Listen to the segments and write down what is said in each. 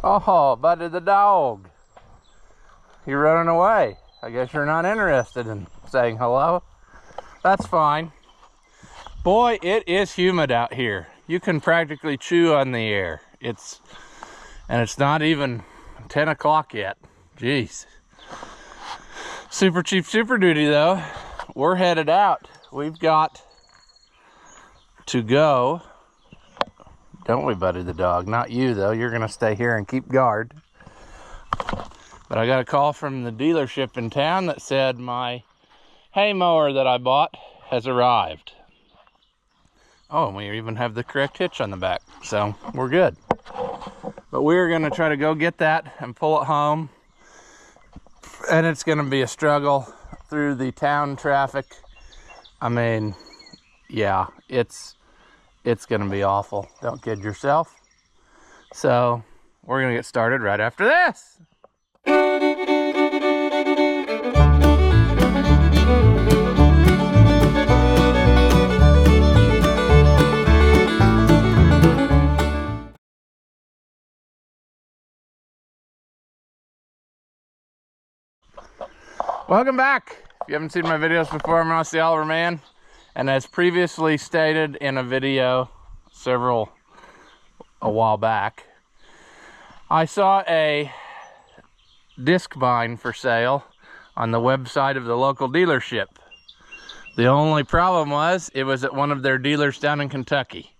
Oh, Buddy the dog. You're running away. I guess you're not interested in saying hello. That's fine. Boy, it is humid out here. You can practically chew on the air. And it's not even 10 o'clock yet. Jeez. Super Chief Super Duty though. We're headed out. We've got to go. Don't we, Buddy the dog? Not you though. You're gonna stay here and keep guard. But I got a call from the dealership in town that said my hay mower that I bought has arrived. Oh, and we even have the correct hitch on the back, so we're good. But we're gonna try to go get that and pull it home. And it's gonna be a struggle through the town traffic. I mean, yeah, it's gonna be awful. Don't kid yourself. So we're gonna get started right after this. Welcome back. If you haven't seen my videos before, I'm Ross the Oliver Man, and as previously stated in a video a while back, I saw a discbine for sale on the website of the local dealership. The only problem was it was at one of their dealers down in Kentucky.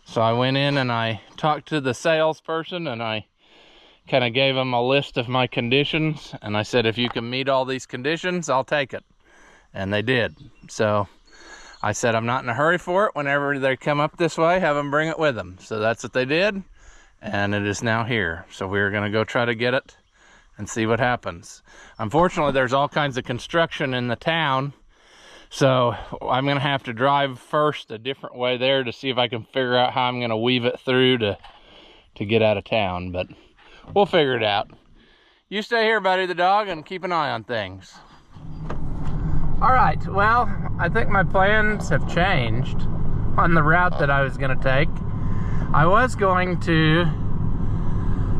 So I went in and I talked to the salesperson and I kind of gave him a list of my conditions, and I said, if you can meet all these conditions, I'll take it. And they did. So I said, I'm not in a hurry for it. Whenever they come up this way, have them bring it with them. So that's what they did, and it is now here. So we're gonna go try to get it and see what happens. Unfortunately, there's all kinds of construction in the town, so I'm gonna have to drive first a different way there to see if I can figure out how I'm gonna weave it through to get out of town, but we'll figure it out. You stay here, Buddy the dog, and keep an eye on things. All right, well, I think my plans have changed on the route that I was gonna take. I was going to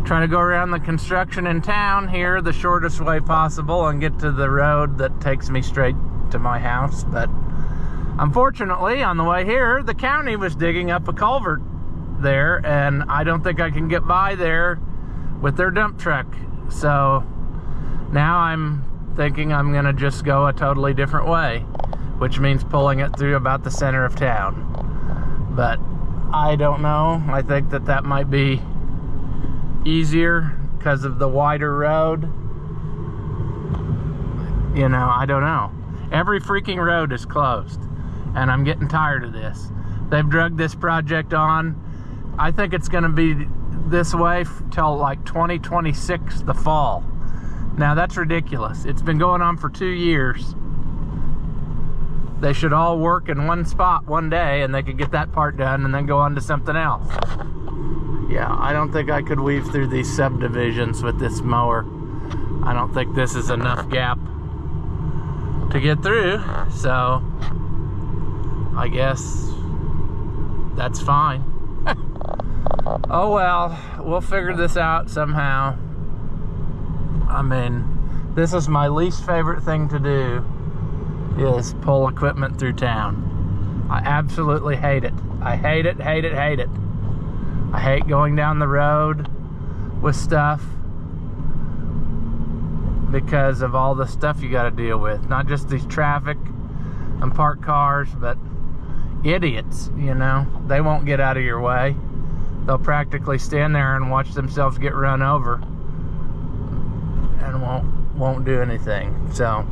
try to go around the construction in town here the shortest way possible and get to the road that takes me straight to my house, but unfortunately, on the way here, the county was digging up a culvert there, and I don't think I can get by there with their dump truck. So now I'm thinking I'm gonna just go a totally different way, which means pulling it through about the center of town. But I don't know. I think that might be easier because of the wider road. You know, I don't know. Every freaking road is closed, and I'm getting tired of this. They've dragged this project on. I think it's gonna be this way till like 2026, the fall. Now that's ridiculous. It's been going on for 2 years. They should all work in one spot one day and they could get that part done and then go on to something else. Yeah, I don't think I could weave through these subdivisions with this mower. I don't think this is enough gap to get through, so I guess that's fine. Oh well, we'll figure this out somehow. I mean, this is my least favorite thing to do, is pull equipment through town. I absolutely hate it. I hate it, hate it, hate it. I hate going down the road with stuff because of all the stuff you gotta deal with. Not just these traffic and parked cars, but idiots, you know. They won't get out of your way. They'll practically stand there and watch themselves get run over and won't do anything. So,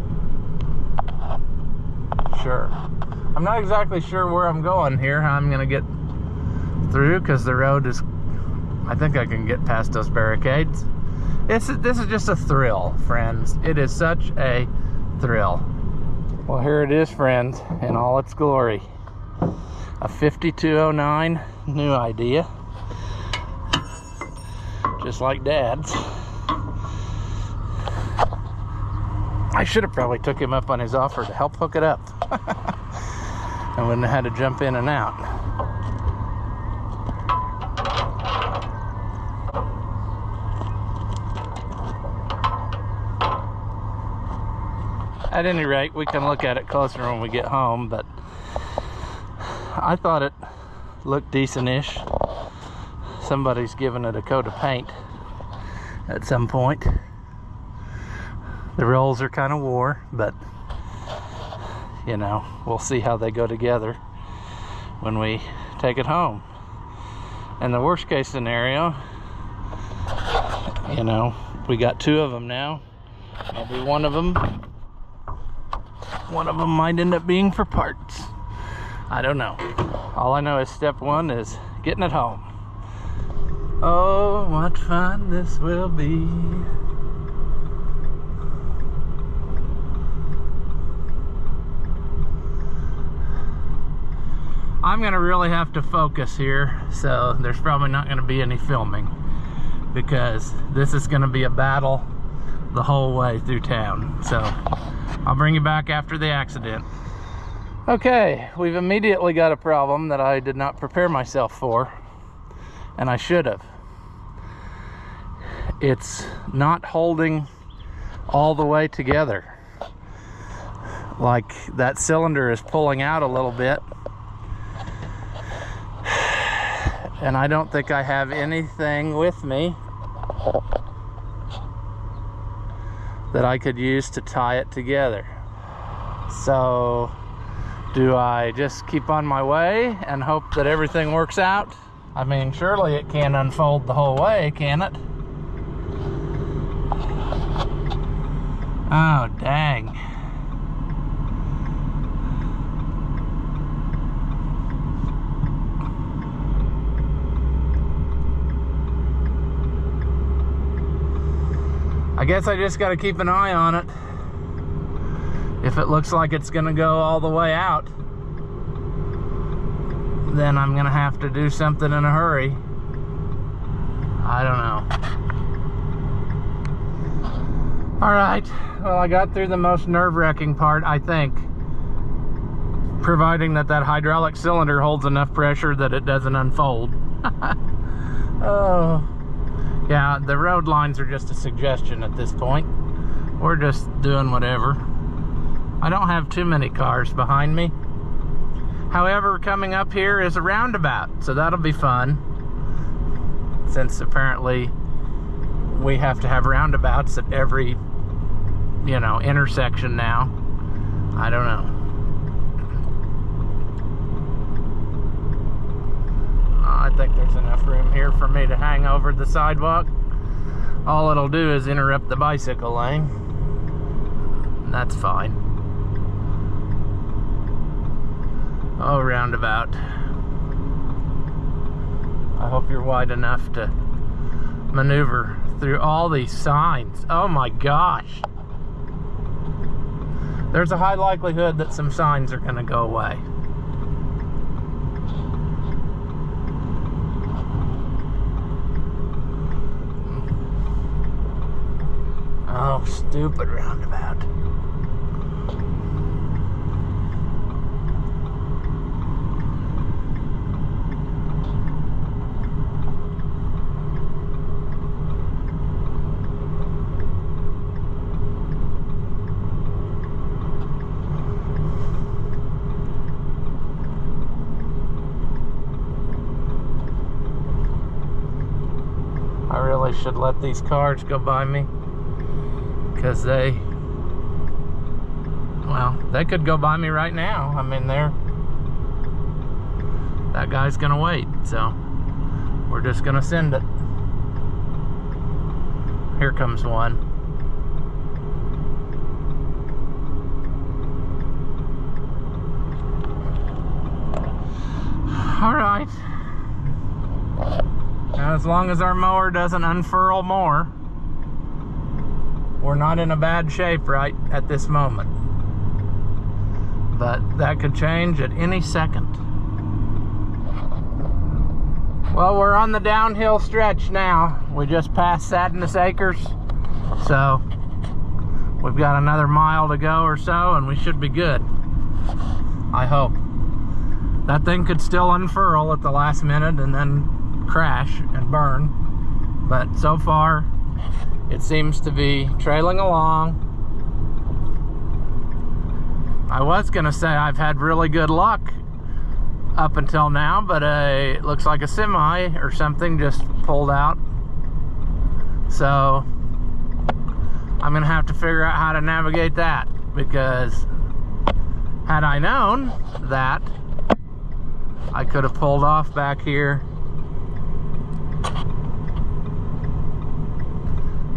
sure. I'm not exactly sure where I'm going here, how I'm gonna get through, because the road is, I think I can get past those barricades. This is just a thrill, friends. It is such a thrill. Well, here it is, friends, in all its glory. A 5209 new IDEA. Just like Dad's. I should have probably took him up on his offer to help hook it up. I wouldn't have had to jump in and out. At any rate, we can look at it closer when we get home, but I thought it looked decent-ish. Somebody's given it a coat of paint at some point. The rolls are kind of wore, but you know, we'll see how they go together when we take it home. In the worst case scenario, you know, we got 2 of them now. Maybe one of them might end up being for parts. I don't know. All I know is step 1 is getting it home. Oh, what fun this will be. I'm gonna really have to focus here, so there's probably not gonna be any filming, because this is gonna be a battle the whole way through town. So I'll bring you back after the accident. Okay, we've immediately got a problem that I did not prepare myself for, and I should have. It's not holding all the way together. Like that cylinder is pulling out a little bit. And I don't think I have anything with me that I could use to tie it together. So, do I just keep on my way and hope that everything works out? I mean, surely it can't unfold the whole way, can it? Oh, dang. I guess I just got to keep an eye on it. If it looks like it's going to go all the way out, then I'm going to have to do something in a hurry. I don't know. Alright, well, I got through the most nerve-wracking part, I think. Providing that hydraulic cylinder holds enough pressure that it doesn't unfold. Oh. Yeah, the road lines are just a suggestion at this point. We're just doing whatever. I don't have too many cars behind me. However, coming up here is a roundabout, so that'll be fun. Since apparently we have to have roundabouts at every, you know, intersection now. I don't know. I think there's enough room here for me to hang over the sidewalk. All it'll do is interrupt the bicycle lane. That's fine. Oh, roundabout. I hope you're wide enough to maneuver through all these signs. Oh my gosh. There's a high likelihood that some signs are going to go away. Oh, stupid roundabout. I really should let these cars go by me. Because they could go by me right now. I mean, that guy's gonna wait, so we're just gonna send it. Here comes one. All right. Now, as long as our mower doesn't unfurl more, we're not in a bad shape right at this moment. But that could change at any second. Well, we're on the downhill stretch now. We just passed Sadness Acres. So we've got another mile to go or so, and we should be good. I hope. That thing could still unfurl at the last minute and then crash and burn. But so far, it seems to be trailing along. I was gonna say I've had really good luck up until now, but it looks like a semi or something just pulled out. So I'm gonna have to figure out how to navigate that, because had I known that, I could have pulled off back here.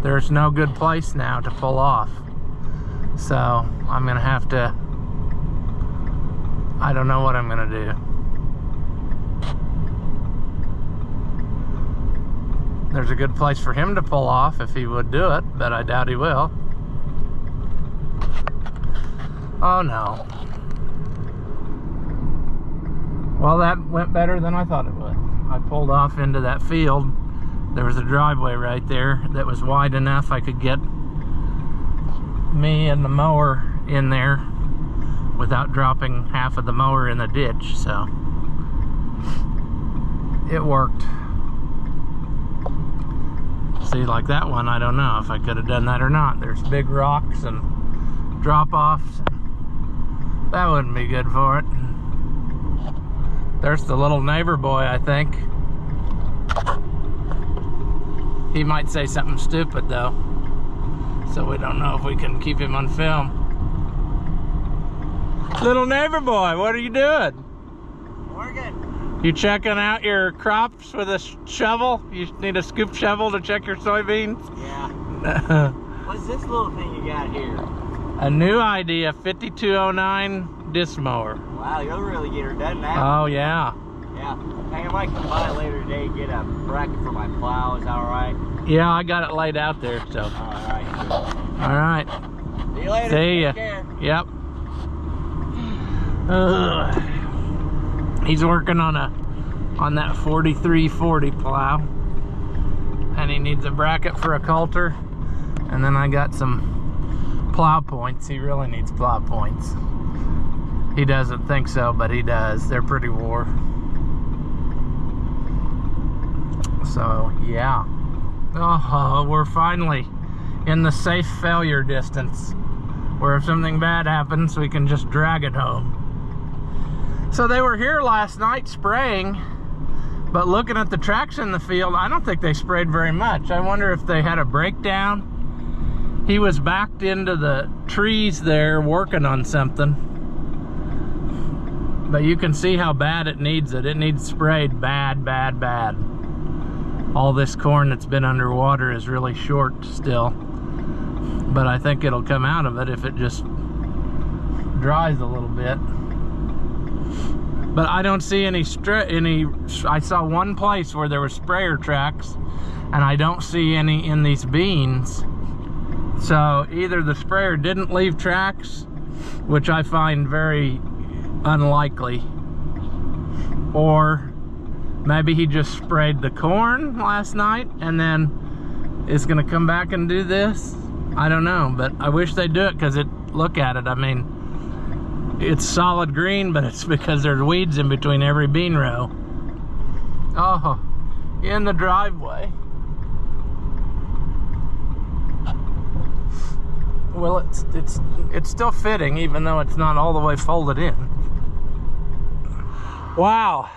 There's no good place now to pull off. So I'm gonna have to, I don't know what I'm gonna do. There's a good place for him to pull off if he would do it, but I doubt he will. Oh no. Well, that went better than I thought it would. I pulled off into that field. There was a driveway right there that was wide enough I could get me and the mower in there without dropping half of the mower in the ditch, so it worked. See, like that one, I don't know if I could have done that or not. There's big rocks and drop-offs. That wouldn't be good for it. There's the little neighbor boy, I think. He might say something stupid though, so we don't know if we can keep him on film. Little neighbor boy, what are you doing? Morgan. You checking out your crops with a shovel? You need a scoop shovel to check your soybeans? Yeah. What's this little thing you got here? A new IDEA 5209 disc mower. Wow, you'll really get her done now. Oh yeah. Yeah. Hey, I might come by later today, get a bracket for my plow. Is that alright? Yeah, I got it laid out there, so. Alright. All right. See you later. See ya. Take care. Yep. He's working on that 4340 plow, and he needs a bracket for a coulter, and then I got some plow points. He really needs plow points. He doesn't think so, but he does. They're pretty wore. So yeah. Oh, we're finally in the safe failure distance, where if something bad happens, we can just drag it home. So they were here last night spraying, but looking at the tracks in the field, I don't think they sprayed very much. I wonder if they had a breakdown. He was backed into the trees there working on something. But you can see how bad it needs it. It needs sprayed bad, bad, bad. All this corn that's been underwater is really short still. But I think it'll come out of it if it just dries a little bit. But I don't see any, I saw one place where there were sprayer tracks, and I don't see any in these beans. So either the sprayer didn't leave tracks, which I find very unlikely, or maybe he just sprayed the corn last night and then is gonna come back and do this. I don't know, but I wish they'd do it, because look at it, I mean, it's solid green, but it's because there's weeds in between every bean row. Oh, in the driveway. Well, it's still fitting, even though it's not all the way folded in. Wow.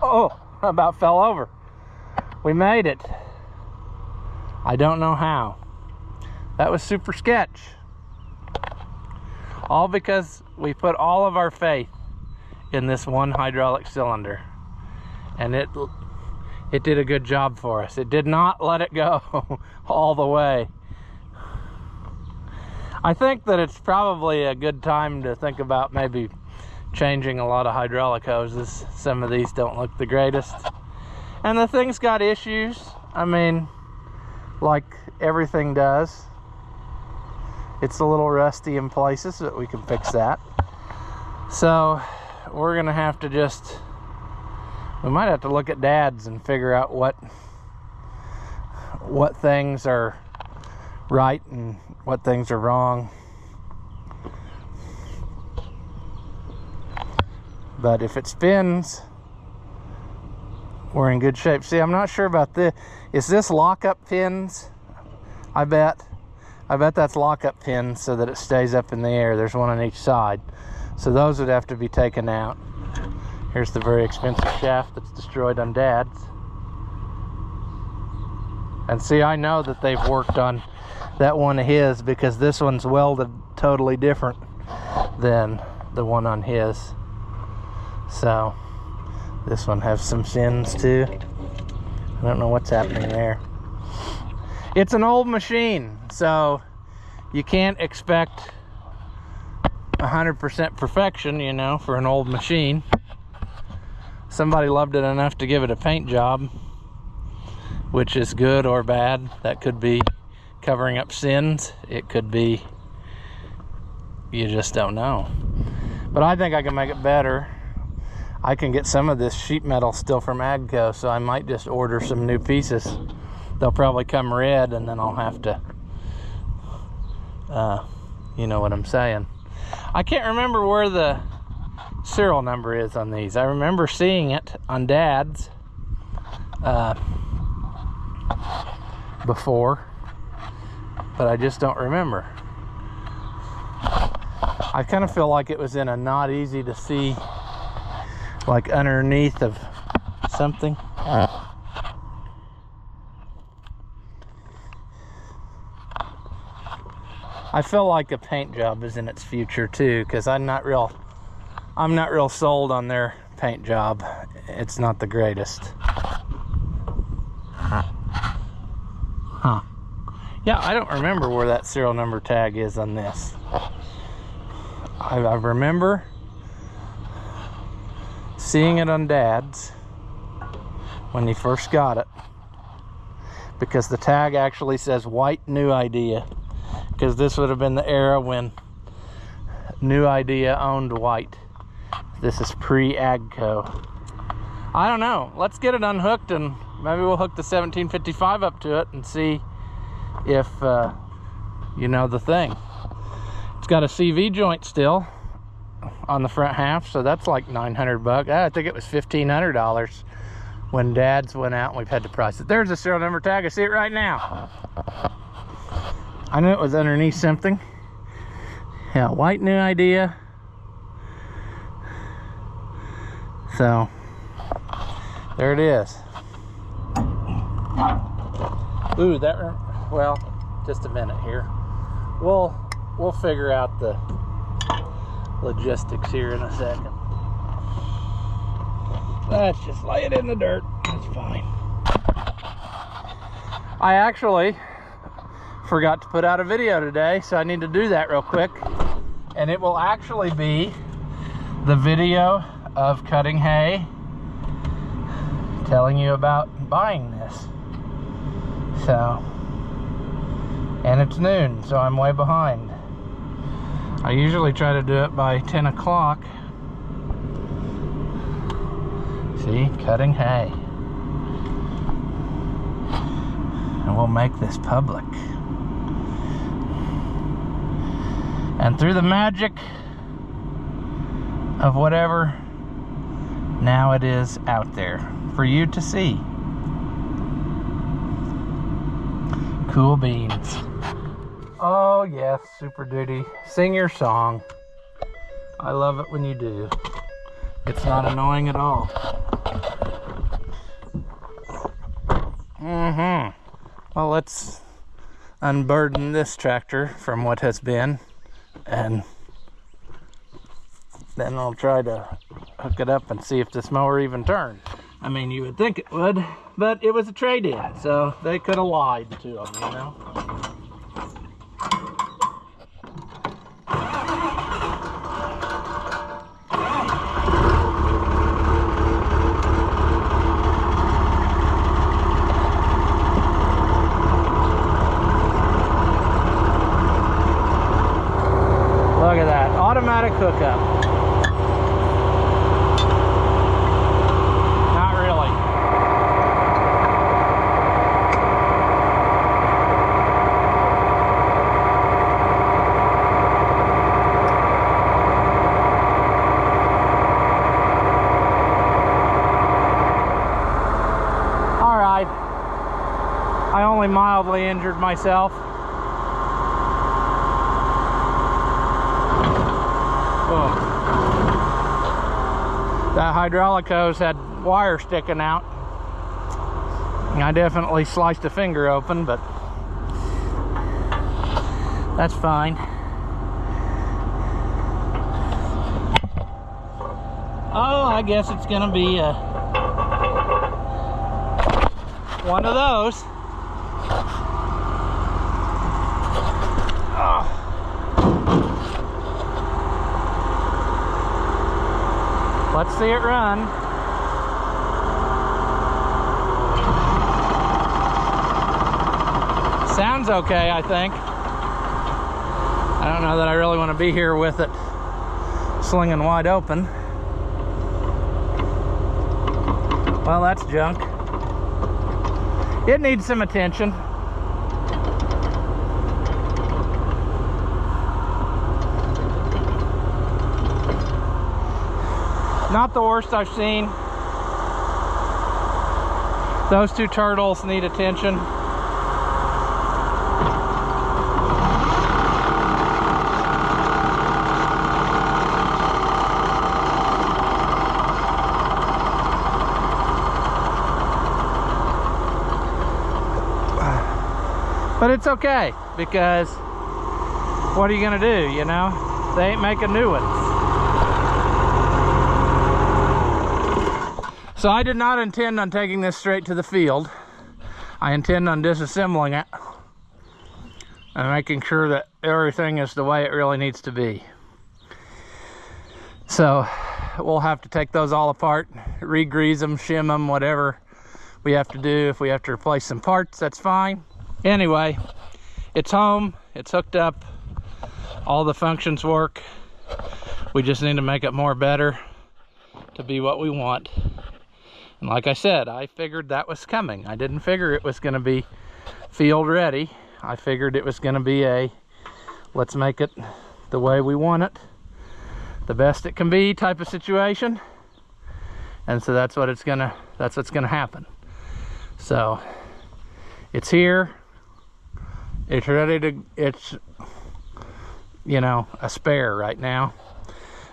Oh, I about fell over. We made it. I don't know how. That was super sketch. All because we put all of our faith in this one hydraulic cylinder, and it did a good job for us. It did not let it go all the way. I think that it's probably a good time to think about maybe changing a lot of hydraulic hoses. Some of these don't look the greatest, and the thing's got issues. I mean, like everything does. It's a little rusty in places, but we can fix that. So we're gonna have to we might have to look at Dad's and figure out what things are right and what things are wrong. But if it spins, we're in good shape. See, I'm not sure about this. Is this lockup pins? I bet. I bet that's lockup pins so that it stays up in the air. There's one on each side. So those would have to be taken out. Here's the very expensive shaft that's destroyed on Dad's. And see, I know that they've worked on that one of his because this one's welded totally different than the one on his. So this one has some sins too. I don't know what's happening there. It's an old machine, so you can't expect 100% perfection, you know, for an old machine. Somebody loved it enough to give it a paint job, which is good or bad. That could be covering up sins. It could be, you just don't know. But I think I can make it better. I can get some of this sheet metal still from Agco, so I might just order some new pieces. They'll probably come red, and then I'll have to, you know what I'm saying. I can't remember where the serial number is on these. I remember seeing it on Dad's before, but I just don't remember. I kind of feel like it was in a not easy to see, like underneath of something. I feel like a paint job is in its future too, because I'm not real sold on their paint job. It's not the greatest. Huh. Yeah, I don't remember where that serial number tag is on this. I remember seeing it on Dad's when he first got it, because the tag actually says white new IDEA, because this would have been the era when New IDEA owned white. This is pre-Agco. I don't know. Let's get it unhooked and maybe we'll hook the 1755 up to it and see if, you know, the thing. It's got a CV joint still on the front half, so that's like 900 bucks. I think it was $1,500 when Dad's went out and we've had to price it. There's a serial number tag. I see it right now. I knew it was underneath something. Yeah, white new IDEA. So there it is. Ooh, well, just a minute here. We'll figure out the logistics here in a second. Let's just lay it in the dirt. That's fine. I actually forgot to put out a video today, so I need to do that real quick. And it will actually be the video of cutting hay, telling you about buying this. So, and it's noon, so I'm way behind. I usually try to do it by 10 o'clock. See, cutting hay. And we'll make this public. And through the magic of whatever, now it is out there for you to see. Cool beans. Oh yes, Super Duty. Sing your song. I love it when you do. It's not annoying at all. Well, let's unburden this tractor from what has been, and then I'll try to hook it up and see if this mower even turns. I mean, you would think it would, but it was a trade-in, so they could have lied to them, you know? Look at that, automatic hookup. Not really. All right. I only mildly injured myself. That hydraulic hose had wire sticking out. I definitely sliced a finger open, but that's fine. Oh, I guess it's gonna be one of those. Oh. Let's see it run. Sounds okay, I think. I don't know that I really want to be here with it slinging wide open. Well, that's junk. It needs some attention. Not the worst I've seen. Those two turtles need attention. But it's okay, because what are you gonna do, you know? They ain't making new ones. So I did not intend on taking this straight to the field. I intend on disassembling it and making sure that everything is the way it really needs to be. So we'll have to take those all apart, re-grease them, shim them, whatever we have to do. If we have to replace some parts, that's fine. Anyway, it's home, it's hooked up, all the functions work. We just need to make it more better to be what we want. And like I said, I figured that was coming. I didn't figure it was gonna be field ready. I figured it was gonna be a, let's make it the way we want it, the best it can be type of situation. And so that's what's gonna happen. So it's here. It's ready to, it's, you know, a spare right now.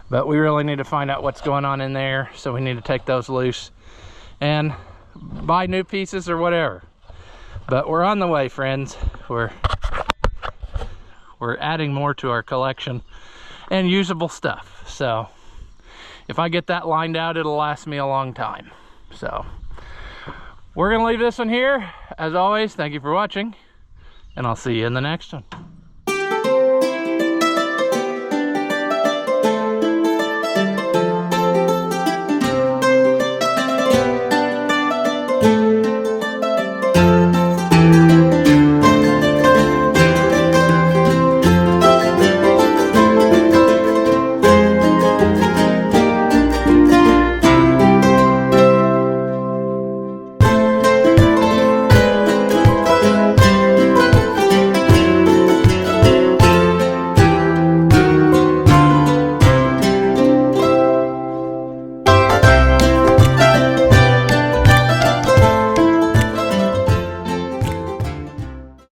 But we really need to find out what's going on in there. So we need to take those loose and buy new pieces or whatever. But we're on the way, friends. We're adding more to our collection and usable stuff. So if I get that lined out, it'll last me a long time. So we're gonna leave this one here. As always, thank you for watching, and I'll see you in the next one.